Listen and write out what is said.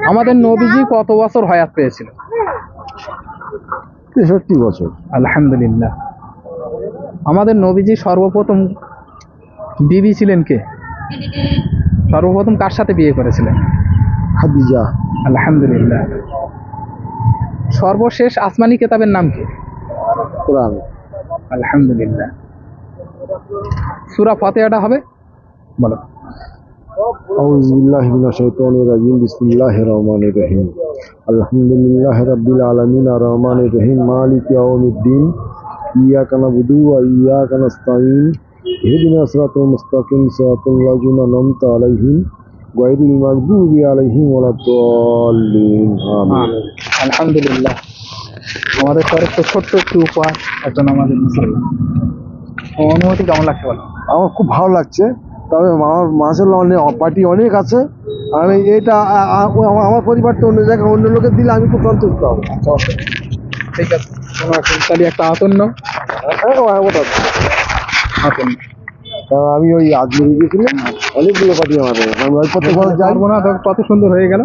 আমাদের নবীজি কত বছর হায়াত পেয়েছিল? 63 বছর। আলহামদুলিল্লাহ। আমাদের নবীজি সর্বপ্রথম বিবি ছিলেন কে? সর্বপ্রথম কার সাথে বিয়ে করেছিলেন? খাদিজা। আলহামদুলিল্লাহ। সর্বশেষ আসমানি কিতাবের নাম কি? কোরআন। আলহামদুলিল্লাহ। সূরা ফাতিহাটা হবে, বলো। আউযু বিল্লাহি মিনাশ শাইতানির রাজিম। বিসমিল্লাহির রহমানির রহিম। আলহামদুলিল্লাহি রাব্বিল আলামিন আর রহমানির রহিম মালিকি ইয়াউমিদ্দিন ইয়্যাকা না'বুদু ওয়া ইয়্যাকা নাস্তাঈন ইহদিনাস সিরাতাল মুস্তাকিম সিরাতাল লাযিনা আন'আমতা আলাইহিম গায়রিল মাগদুবি আলাইহিম ওয়ালাদ-দাল্লিন। আমিন। আলহামদুলিল্লাহ। আমাদের তরফ থেকে ছোট্ট একটু উপহার একজন আমাদের মুসলমান। অনুমতি কেমন লাগছে বলো? আমার খুব ভালো লাগছে, তবে আমার মাশাআল্লাহ অনেক পার্টি অনেক আছে। আমি এটা আমার পরিবারটা অন্য জায়গায় অন্য লোকের দিলে আমি খুব সন্তুষ্ট হব। ঠিক আছে, তোমার তাহলে একটা আতন নাও। আতন আমি ওই আজমিরে গিয়েছিলাম, অনেকগুলো পার্টি আমাদের, আমি ওই প্রত্যেক বছর যাই। পারবো না, কত সুন্দর হয়ে গেল।